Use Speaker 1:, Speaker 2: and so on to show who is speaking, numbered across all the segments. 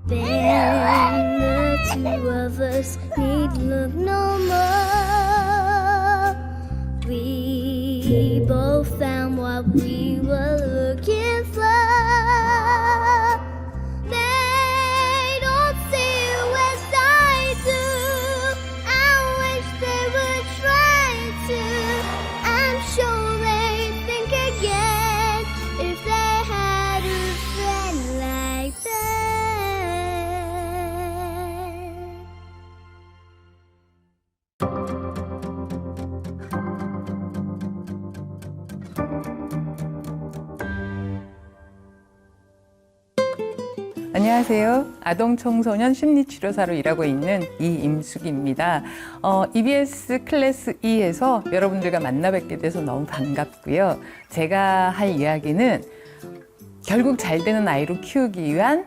Speaker 1: Then the two of us need look no more. We both found what we were looking for. They don't see you as I do. I wish they would try to. I'm sure they'd think again if they had a friend like that.
Speaker 2: 안녕하세요. 아동청소년 심리치료사로 일하고 있는 이임숙입니다. EBS 클래스 E에서 여러분들과 만나 뵙게 돼서 너무 반갑고요. 제가 할 이야기는 결국 잘 되는 아이로 키우기 위한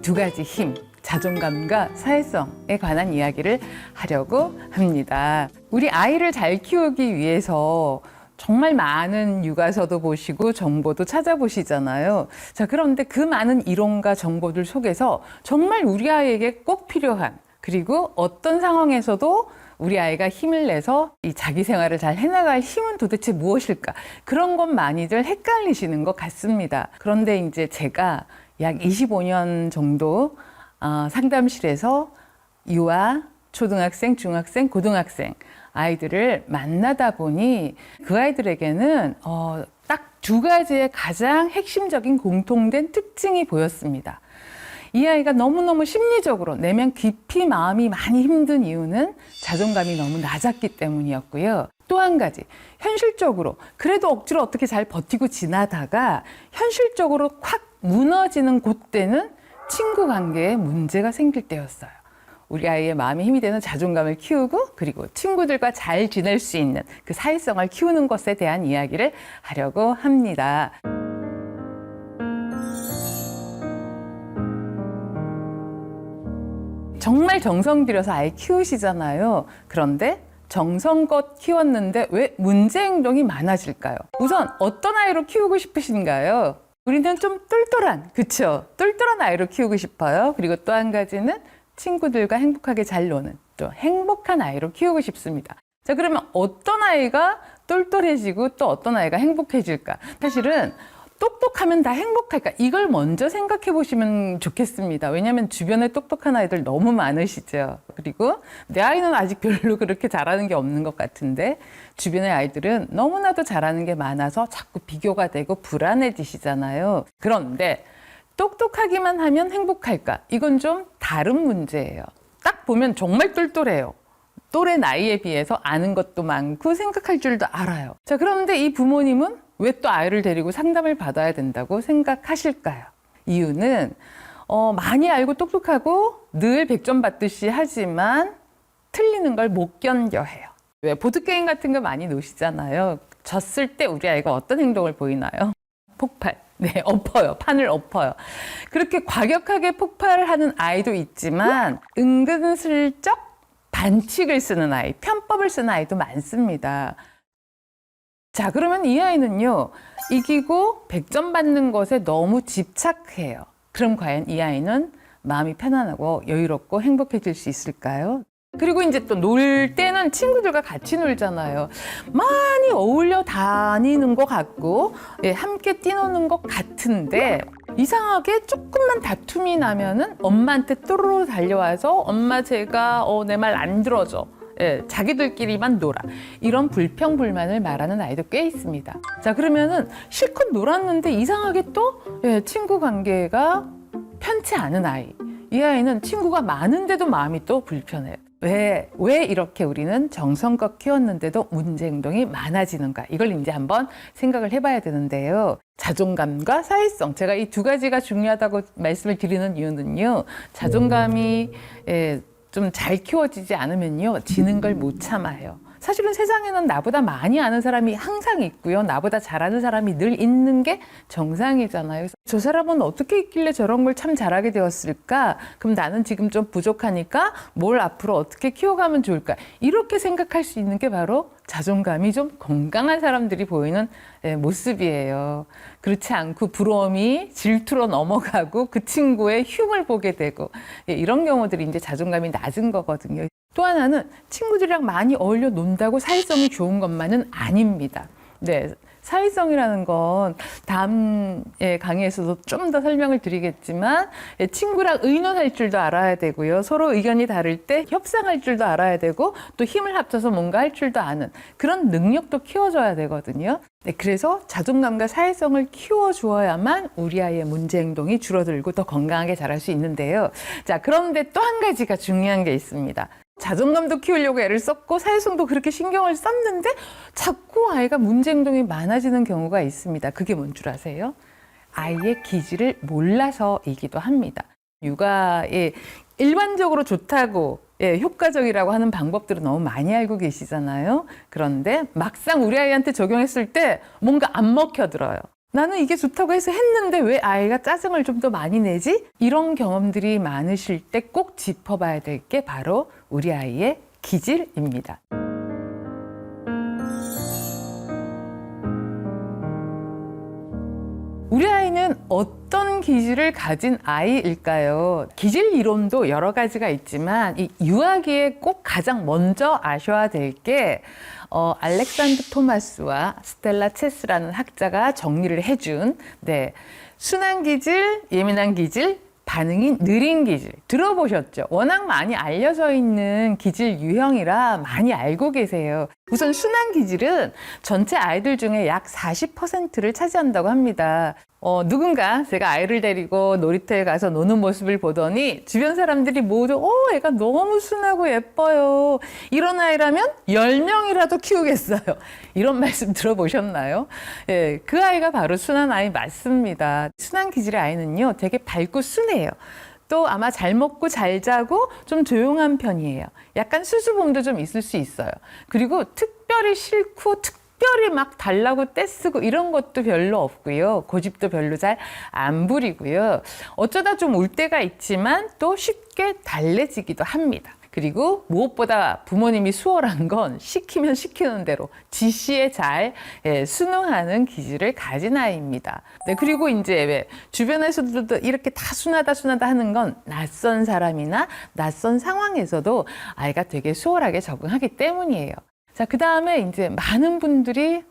Speaker 2: 두 가지 힘, 자존감과 사회성에 관한 이야기를 하려고 합니다. 우리 아이를 잘 키우기 위해서 정말 많은 육아서도 보시고 정보도 찾아보시잖아요. 자, 그런데 그 많은 이론과 정보들 속에서 정말 우리 아이에게 꼭 필요한, 그리고 어떤 상황에서도 우리 아이가 힘을 내서 이 자기 생활을 잘 해나갈 힘은 도대체 무엇일까? 그런 것 많이들 헷갈리시는 것 같습니다. 그런데 이제 제가 약 25년 정도 상담실에서 유아, 초등학생, 중학생, 고등학생 아이들을 만나다 보니 그 아이들에게는 딱 두 가지의 가장 핵심적인 공통된 특징이 보였습니다. 이 아이가 너무너무 심리적으로 내면 깊이 마음이 많이 힘든 이유는 자존감이 너무 낮았기 때문이었고요. 또 한 가지, 현실적으로 그래도 억지로 어떻게 잘 버티고 지나다가 현실적으로 콱 무너지는 그때는 친구 관계에 문제가 생길 때였어요. 우리 아이의 마음에 힘이 되는 자존감을 키우고, 그리고 친구들과 잘 지낼 수 있는 그 사회성을 키우는 것에 대한 이야기를 하려고 합니다. 정말 정성 들여서 아이 키우시잖아요. 그런데 정성껏 키웠는데 왜 문제 행동이 많아질까요? 우선 어떤 아이로 키우고 싶으신가요? 우리는 좀 똘똘한, 그쵸? 똘똘한 아이로 키우고 싶어요. 그리고 또 한 가지는 친구들과 행복하게 잘 노는, 또 행복한 아이로 키우고 싶습니다. 자, 그러면 어떤 아이가 똘똘해지고 또 어떤 아이가 행복해질까? 사실은 똑똑하면 다 행복할까? 이걸 먼저 생각해 보시면 좋겠습니다. 왜냐하면 주변에 똑똑한 아이들 너무 많으시죠. 그리고 내 아이는 아직 별로 그렇게 잘하는 게 없는 것 같은데 주변의 아이들은 너무나도 잘하는 게 많아서 자꾸 비교가 되고 불안해지시잖아요. 그런데 똑똑하기만 하면 행복할까? 이건 좀 다른 문제예요. 딱 보면 정말 똘똘해요. 또래 나이에 비해서 아는 것도 많고 생각할 줄도 알아요. 자, 그런데 이 부모님은 왜 또 아이를 데리고 상담을 받아야 된다고 생각하실까요? 이유는 많이 알고 똑똑하고 늘 100점 받듯이 하지만 틀리는 걸 못 견뎌해요. 왜 보드게임 같은 거 많이 노시잖아요. 졌을 때 우리 아이가 어떤 행동을 보이나요? 폭발. 네, 엎어요. 판을 엎어요. 그렇게 과격하게 폭발하는 아이도 있지만 은근슬쩍 반칙을 쓰는 아이, 편법을 쓰는 아이도 많습니다. 자, 그러면 이 아이는요, 이기고 100점 받는 것에 너무 집착해요. 그럼 과연 이 아이는 마음이 편안하고 여유롭고 행복해질 수 있을까요? 그리고 이제 또 놀 때는 친구들과 같이 놀잖아요. 많이 어울려 다니는 것 같고, 함께 뛰노는 것 같은데, 이상하게 조금만 다툼이 나면은 엄마한테 또르르 달려와서 엄마 제가 내 말 안 들어줘. 자기들끼리만 놀아. 이런 불평불만을 말하는 아이도 꽤 있습니다. 자, 그러면은 실컷 놀았는데 이상하게 또 친구 관계가 편치 않은 아이. 이 아이는 친구가 많은데도 마음이 또 불편해요. 왜 이렇게 우리는 정성껏 키웠는데도 문제 행동이 많아지는가? 이걸 이제 한번 생각을 해봐야 되는데요. 자존감과 사회성. 제가 이 두 가지가 중요하다고 말씀을 드리는 이유는요. 자존감이 좀 잘 키워지지 않으면요. 지는 걸 못 참아요. 사실은 세상에는 나보다 많이 아는 사람이 항상 있고요. 나보다 잘하는 사람이 늘 있는 게 정상이잖아요. 그래서 저 사람은 어떻게 있길래 저런 걸 참 잘하게 되었을까? 그럼 나는 지금 좀 부족하니까 뭘 앞으로 어떻게 키워가면 좋을까? 이렇게 생각할 수 있는 게 바로 자존감이 좀 건강한 사람들이 보이는 모습이에요. 그렇지 않고 부러움이 질투로 넘어가고 그 친구의 흉을 보게 되고 이런 경우들이 이제 자존감이 낮은 거거든요. 또 하나는 친구들이랑 많이 어울려 논다고 사회성이 좋은 것만은 아닙니다. 네. 사회성이라는 건 다음 강의에서도 좀 더 설명을 드리겠지만 친구랑 의논할 줄도 알아야 되고요. 서로 의견이 다를 때 협상할 줄도 알아야 되고 또 힘을 합쳐서 뭔가 할 줄도 아는 그런 능력도 키워줘야 되거든요. 네, 그래서 자존감과 사회성을 키워주어야만 우리 아이의 문제 행동이 줄어들고 더 건강하게 자랄 수 있는데요. 자, 그런데 또 한 가지가 중요한 게 있습니다. 자존감도 키우려고 애를 썼고 사회성도 그렇게 신경을 썼는데 자꾸 아이가 문제 행동이 많아지는 경우가 있습니다. 그게 뭔 줄 아세요? 아이의 기질을 몰라서이기도 합니다. 육아에 일반적으로 좋다고 효과적이라고 하는 방법들은 너무 많이 알고 계시잖아요. 그런데 막상 우리 아이한테 적용했을 때 뭔가 안 먹혀들어요. 나는 이게 좋다고 해서 했는데 왜 아이가 짜증을 좀 더 많이 내지? 이런 경험들이 많으실 때 꼭 짚어봐야 될 게 바로 우리 아이의 기질입니다. 우리 아이는 어떤 기질을 가진 아이일까요? 기질 이론도 여러 가지가 있지만 이 유아기에 꼭 가장 먼저 아셔야 될 게 알렉산드 토마스와 스텔라 체스라는 학자가 정리를 해준 순한 기질, 예민한 기질, 반응이 느린 기질 들어보셨죠? 워낙 많이 알려져 있는 기질 유형이라 많이 알고 계세요. 우선 순한 기질은 전체 아이들 중에 약 40%를 차지한다고 합니다. 누군가 제가 아이를 데리고 놀이터에 가서 노는 모습을 보더니 주변 사람들이 모두 애가 너무 순하고 예뻐요. 이런 아이라면 10명이라도 키우겠어요. 이런 말씀 들어보셨나요? 예, 그 아이가 바로 순한 아이 맞습니다. 순한 기질의 아이는요, 되게 밝고 순해요. 또 아마 잘 먹고 잘 자고 좀 조용한 편이에요. 약간 수줍음도 좀 있을 수 있어요. 그리고 특별히 싫고 특별히 막 달라고 떼쓰고 이런 것도 별로 없고요. 고집도 별로 잘 안 부리고요. 어쩌다 좀 울 때가 있지만 또 쉽게 달래지기도 합니다. 그리고 무엇보다 부모님이 수월한 건 시키면 시키는 대로 지시에 잘 순응하는 기질을 가진 아이입니다. 네, 그리고 이제 주변에서도 이렇게 다 순하다 하는 건 낯선 사람이나 낯선 상황에서도 아이가 되게 수월하게 적응하기 때문이에요. 자, 그 다음에 이제 많은 분들이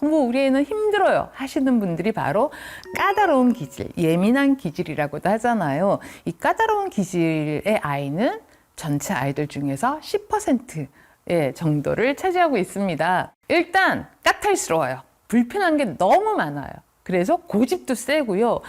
Speaker 2: 너무 우리 애는 힘들어요 하시는 분들이 바로 까다로운 기질, 예민한 기질이라고도 하잖아요. 이 까다로운 기질의 아이는 전체 아이들 중에서 10% 정도를 차지하고 있습니다. 일단 까탈스러워요. 불편한 게 너무 많아요. 그래서 고집도 세고요.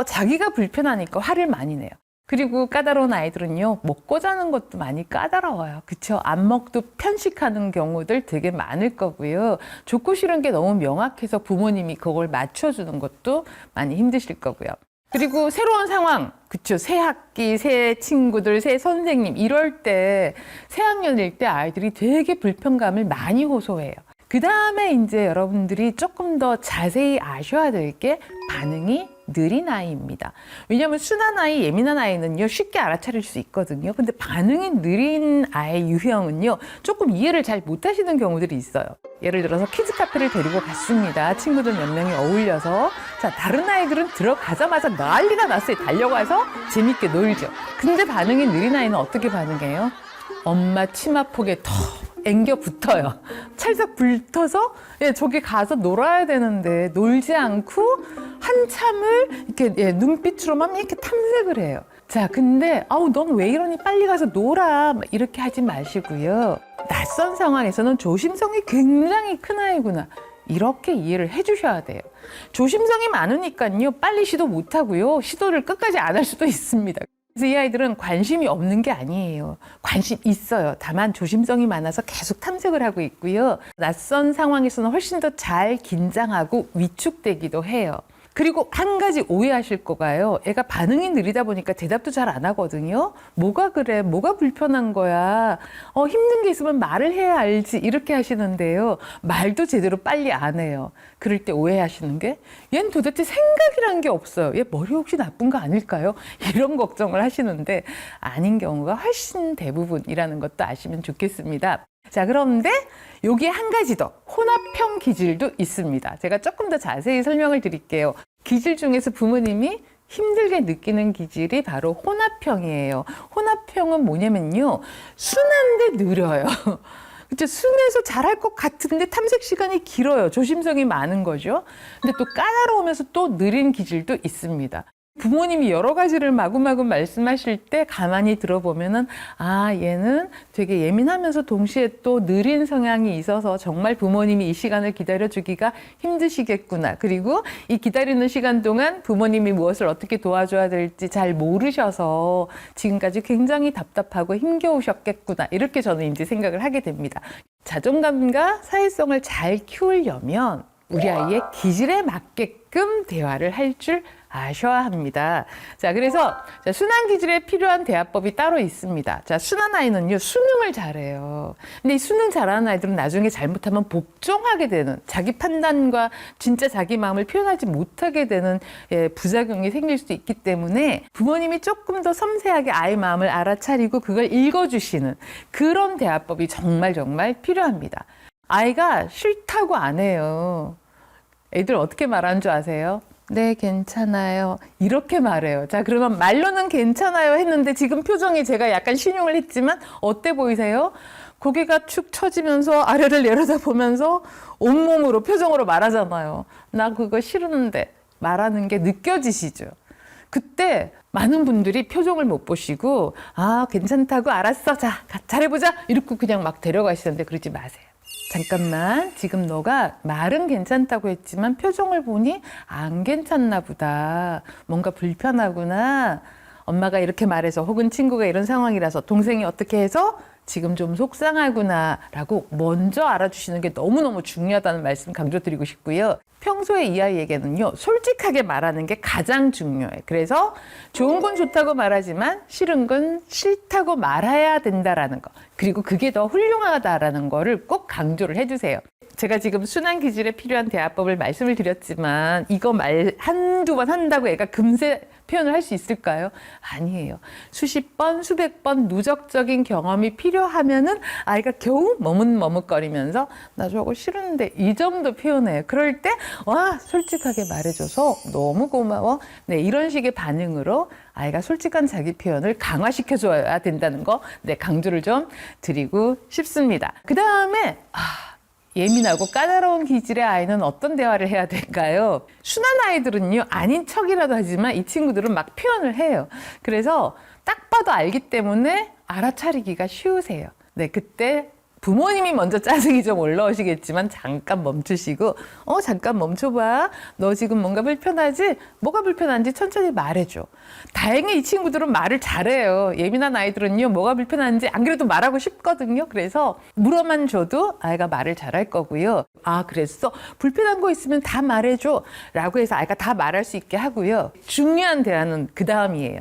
Speaker 2: 자기가 불편하니까 화를 많이 내요. 그리고 까다로운 아이들은요, 먹고 자는 것도 많이 까다로워요. 그쵸? 안먹도 편식하는 경우들 되게 많을 거고요. 좋고 싫은 게 너무 명확해서 부모님이 그걸 맞춰주는 것도 많이 힘드실 거고요. 그리고 새로운 상황, 그쵸? 새 학기, 새 친구들, 새 선생님, 이럴 때, 새 학년일 때 아이들이 되게 불편감을 많이 호소해요. 그 다음에 이제 여러분들이 조금 더 자세히 아셔야 될 게 반응이 느린 아이입니다. 왜냐하면 순한 아이, 예민한 아이는요, 쉽게 알아차릴 수 있거든요. 근데 반응이 느린 아이 유형은요, 조금 이해를 잘 못하시는 경우들이 있어요. 예를 들어서 키즈 카페를 데리고 갔습니다. 친구들 몇 명이 어울려서. 자, 다른 아이들은 들어가자마자 난리가 났어요. 달려가서 재밌게 놀죠. 근데 반응이 느린 아이는 어떻게 반응해요? 엄마 치마폭에 더 앵겨 붙어요. 찰싹 붙어서 저기 가서 놀아야 되는데 놀지 않고 한참을 이렇게 눈빛으로만 이렇게 탐색을 해요. 자, 근데 넌 왜 이러니 빨리 가서 놀아 이렇게 하지 마시고요. 낯선 상황에서는 조심성이 굉장히 큰 아이구나. 이렇게 이해를 해주셔야 돼요. 조심성이 많으니까요. 빨리 시도 못하고요. 시도를 끝까지 안 할 수도 있습니다. 그래서 이 아이들은 관심이 없는 게 아니에요. 관심 있어요. 다만 조심성이 많아서 계속 탐색을 하고 있고요. 낯선 상황에서는 훨씬 더 잘 긴장하고 위축되기도 해요. 그리고 한 가지 오해하실 거가요. 애가 반응이 느리다 보니까 대답도 잘 안 하거든요. 뭐가 그래? 뭐가 불편한 거야? 힘든 게 있으면 말을 해야 알지. 이렇게 하시는데요. 말도 제대로 빨리 안 해요. 그럴 때 오해하시는 게 얘는 도대체 생각이란 게 없어요. 얘 머리 혹시 나쁜 거 아닐까요? 이런 걱정을 하시는데 아닌 경우가 훨씬 대부분이라는 것도 아시면 좋겠습니다. 자, 그런데 여기에 한 가지 더 혼합형 기질도 있습니다. 제가 조금 더 자세히 설명을 드릴게요. 기질 중에서 부모님이 힘들게 느끼는 기질이 바로 혼합형이에요. 혼합형은 뭐냐면요. 순한데 느려요. 그쵸? 순해서 잘할 것 같은데 탐색 시간이 길어요. 조심성이 많은 거죠. 근데 또 까다로우면서 또 느린 기질도 있습니다. 부모님이 여러 가지를 마구마구 말씀하실 때 가만히 들어보면은 얘는 되게 예민하면서 동시에 또 느린 성향이 있어서 정말 부모님이 이 시간을 기다려주기가 힘드시겠구나. 그리고 이 기다리는 시간 동안 부모님이 무엇을 어떻게 도와줘야 될지 잘 모르셔서 지금까지 굉장히 답답하고 힘겨우셨겠구나. 이렇게 저는 이제 생각을 하게 됩니다. 자존감과 사회성을 잘 키우려면 우리 아이의 기질에 맞게끔 대화를 할 줄 아셔야 합니다. 자, 그래서 순한 기질에 필요한 대화법이 따로 있습니다. 자, 순한 아이는요, 수능을 잘해요. 근데 이 수능 잘하는 아이들은 나중에 잘못하면 복종하게 되는, 자기 판단과 진짜 자기 마음을 표현하지 못하게 되는 부작용이 생길 수도 있기 때문에 부모님이 조금 더 섬세하게 아이 마음을 알아차리고 그걸 읽어주시는 그런 대화법이 정말 필요합니다. 아이가 싫다고 안 해요. 애들 어떻게 말하는 줄 아세요? 네, 괜찮아요. 이렇게 말해요. 자, 그러면 말로는 괜찮아요 했는데 지금 표정이 제가 약간 신용을 했지만 어때 보이세요? 고개가 축 처지면서 아래를 내려다보면서 온몸으로 표정으로 말하잖아요. 나 그거 싫은데 말하는 게 느껴지시죠? 그때 많은 분들이 표정을 못 보시고 괜찮다고 알았어. 자, 잘해보자. 이렇게 그냥 막 데려가시는데 그러지 마세요. 잠깐만, 지금 너가 말은 괜찮다고 했지만 표정을 보니 안 괜찮나 보다. 뭔가 불편하구나. 엄마가 이렇게 말해서 혹은 친구가 이런 상황이라서 동생이 어떻게 해서 지금 좀 속상하구나 라고 먼저 알아주시는 게 너무너무 중요하다는 말씀 강조드리고 싶고요. 평소에 이 아이에게는요, 솔직하게 말하는 게 가장 중요해요. 그래서 좋은 건 좋다고 말하지만 싫은 건 싫다고 말해야 된다라는 거. 그리고 그게 더 훌륭하다라는 거를 꼭 강조를 해주세요. 제가 지금 순한 기질에 필요한 대화법을 말씀을 드렸지만 이거 말 한두 번 한다고 애가 금세 표현을 할 수 있을까요? 아니에요. 수십 번, 수백 번 누적적인 경험이 필요하면은 아이가 겨우 머뭇머뭇거리면서 나 저거 싫은데 이 정도 표현해요. 그럴 때 솔직하게 말해줘서 너무 고마워. 네, 이런 식의 반응으로 아이가 솔직한 자기 표현을 강화시켜줘야 된다는 거 강조를 좀 드리고 싶습니다. 그 다음에 예민하고 까다로운 기질의 아이는 어떤 대화를 해야 될까요? 순한 아이들은요, 아닌 척이라도 하지만 이 친구들은 막 표현을 해요. 그래서 딱 봐도 알기 때문에 알아차리기가 쉬우세요. 네, 그때 부모님이 먼저 짜증이 좀 올라오시겠지만 잠깐 멈추시고 잠깐 멈춰봐. 너 지금 뭔가 불편하지? 뭐가 불편한지 천천히 말해줘. 다행히 이 친구들은 말을 잘해요. 예민한 아이들은요, 뭐가 불편한지 안 그래도 말하고 싶거든요. 그래서 물어만 줘도 아이가 말을 잘할 거고요. 그랬어? 불편한 거 있으면 다 말해줘 라고 해서 아이가 다 말할 수 있게 하고요. 중요한 대화는 그 다음이에요.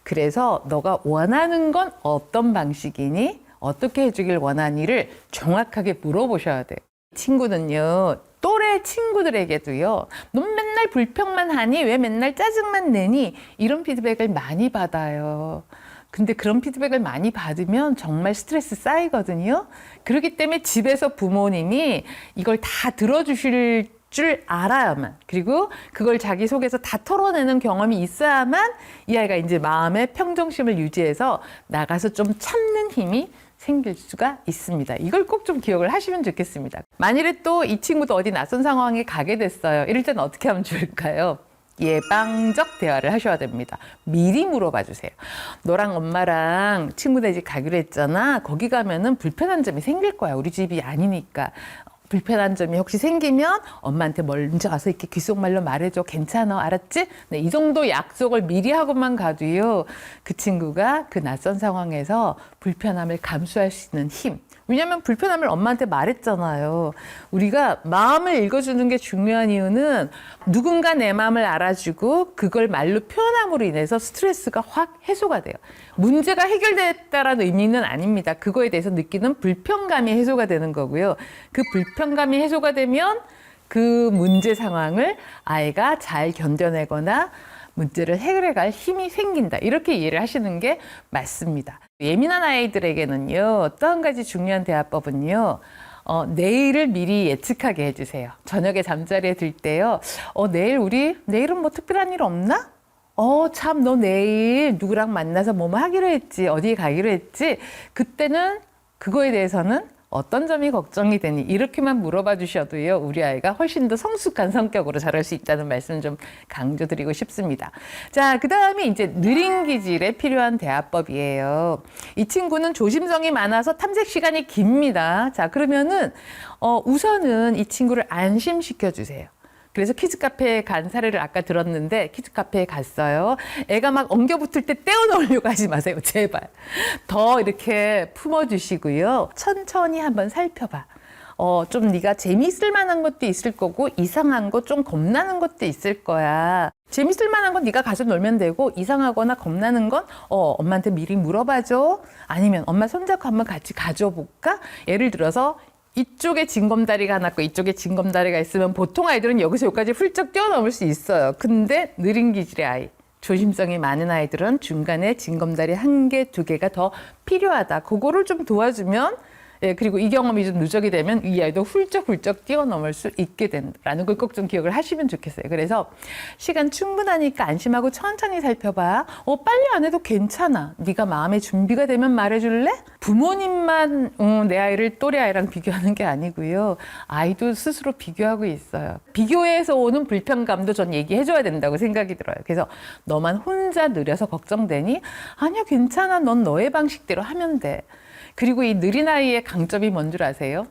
Speaker 2: 그래서 너가 원하는 건 어떤 방식이니? 어떻게 해주길 원하니를 정확하게 물어보셔야 돼요. 친구는요, 또래 친구들에게도요, 넌 맨날 불평만 하니? 왜 맨날 짜증만 내니? 이런 피드백을 많이 받아요. 근데 그런 피드백을 많이 받으면 정말 스트레스 쌓이거든요. 그렇기 때문에 집에서 부모님이 이걸 다 들어주실 줄 알아야만, 그리고 그걸 자기 속에서 다 털어내는 경험이 있어야만 이 아이가 이제 마음의 평정심을 유지해서 나가서 좀 참는 힘이 생길 수가 있습니다. 이걸 꼭 좀 기억을 하시면 좋겠습니다. 만일에 또 이 친구도 어디 낯선 상황에 가게 됐어요. 이럴 때는 어떻게 하면 좋을까요? 예방적 대화를 하셔야 됩니다. 미리 물어봐 주세요. 너랑 엄마랑 친구네 집 가기로 했잖아. 거기 가면은 불편한 점이 생길 거야. 우리 집이 아니니까. 불편한 점이 혹시 생기면 엄마한테 먼저 가서 이렇게 귓속말로 말해줘. 괜찮아, 알았지? 네, 이 정도 약속을 미리 하고만 가도요, 그 친구가 그 낯선 상황에서 불편함을 감수할 수 있는 힘, 왜냐하면 불편함을 엄마한테 말했잖아요. 우리가 마음을 읽어주는 게 중요한 이유는 누군가 내 마음을 알아주고 그걸 말로 표현함으로 인해서 스트레스가 확 해소가 돼요. 문제가 해결됐다라는 의미는 아닙니다. 그거에 대해서 느끼는 불편감이 해소가 되는 거고요. 그 불편감이 해소가 되면 그 문제 상황을 아이가 잘 견뎌내거나 문제를 해결해갈 힘이 생긴다. 이렇게 이해를 하시는 게 맞습니다. 예민한 아이들에게는요, 또 한 가지 중요한 대화법은요, 내일을 미리 예측하게 해주세요. 저녁에 잠자리에 들 때요, 내일은 뭐 특별한 일 없나? 참, 너 내일 누구랑 만나서 뭐뭐 하기로 했지, 어디 가기로 했지. 그때는 그거에 대해서는 어떤 점이 걱정이 되니? 이렇게만 물어봐 주셔도요, 우리 아이가 훨씬 더 성숙한 성격으로 자랄 수 있다는 말씀 좀 강조드리고 싶습니다. 자, 그 다음에 이제 느린 기질에 필요한 대화법이에요. 이 친구는 조심성이 많아서 탐색 시간이 깁니다. 자, 그러면은, 우선은 이 친구를 안심시켜 주세요. 그래서 키즈 카페에 간 사례를 아까 들었는데 키즈 카페에 갔어요. 애가 막 엉겨붙을 때 떼어놓으려고 하지 마세요. 제발. 더 이렇게 품어주시고요. 천천히 한번 살펴봐. 좀 네가 재미있을 만한 것도 있을 거고 이상한 거 좀 겁나는 것도 있을 거야. 재밌을 만한 건 네가 가서 놀면 되고 이상하거나 겁나는 건 엄마한테 미리 물어봐줘. 아니면 엄마 손잡고 한번 같이 가져볼까? 예를 들어서 이쪽에 징검다리가 하나 있고 이쪽에 징검다리가 있으면 보통 아이들은 여기서 여기까지 훌쩍 뛰어넘을 수 있어요. 근데 느린 기질의 아이, 조심성이 많은 아이들은 중간에 징검다리 1개, 2개가 더 필요하다. 그거를 좀 도와주면 그리고 이 경험이 좀 누적이 되면 이 아이도 훌쩍훌쩍 뛰어넘을 수 있게 된다는 걸 꼭 좀 기억을 하시면 좋겠어요. 그래서 시간 충분하니까 안심하고 천천히 살펴봐. 빨리 안 해도 괜찮아. 네가 마음의 준비가 되면 말해줄래? 부모님만 내 아이를 또래 아이랑 비교하는 게 아니고요. 아이도 스스로 비교하고 있어요. 비교해서 오는 불편감도 전 얘기해줘야 된다고 생각이 들어요. 그래서 너만 혼자 느려서 걱정되니? 아니야, 괜찮아. 넌 너의 방식대로 하면 돼. 그리고 이 느린 아이의 강점이 뭔 줄 아세요?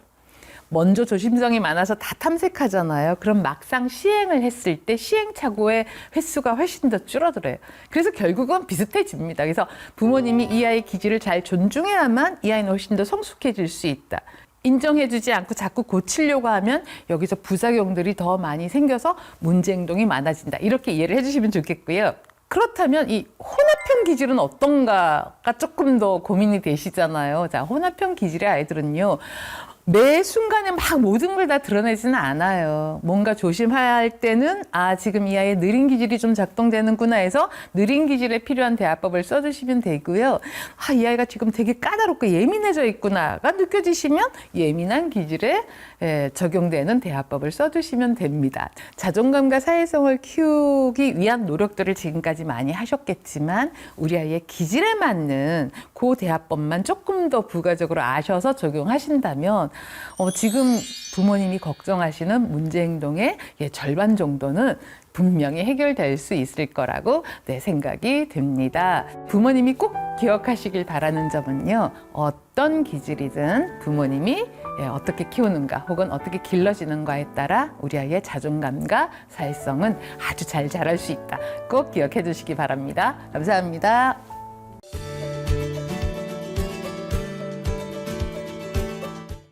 Speaker 2: 먼저 조심성이 많아서 다 탐색하잖아요. 그럼 막상 시행을 했을 때 시행착오의 횟수가 훨씬 더 줄어들어요. 그래서 결국은 비슷해집니다. 그래서 부모님이 이 아이의 기질을 잘 존중해야만 이 아이는 훨씬 더 성숙해질 수 있다. 인정해주지 않고 자꾸 고치려고 하면 여기서 부작용들이 더 많이 생겨서 문제 행동이 많아진다. 이렇게 이해를 해주시면 좋겠고요. 그렇다면 이 혼합형 기질은 어떤가가 조금 더 고민이 되시잖아요. 자, 혼합형 기질의 아이들은요, 매 순간에 막 모든 걸 다 드러내지는 않아요. 뭔가 조심할 때는 지금 이 아이의 느린 기질이 좀 작동되는구나 해서 느린 기질에 필요한 대화법을 써주시면 되고요. 이 아이가 지금 되게 까다롭고 예민해져 있구나가 느껴지시면 예민한 기질에 적용되는 대화법을 써주시면 됩니다. 자존감과 사회성을 키우기 위한 노력들을 지금까지 많이 하셨겠지만 우리 아이의 기질에 맞는 그 대화법만 조금 더 부가적으로 아셔서 적용하신다면 지금 부모님이 걱정하시는 문제 행동의 절반 정도는 분명히 해결될 수 있을 거라고 생각이 듭니다. 부모님이 꼭 기억하시길 바라는 점은요. 어떤 기질이든 부모님이 어떻게 키우는가 혹은 어떻게 길러지는가에 따라 우리 아이의 자존감과 사회성은 아주 잘 자랄 수 있다. 꼭 기억해 주시기 바랍니다. 감사합니다.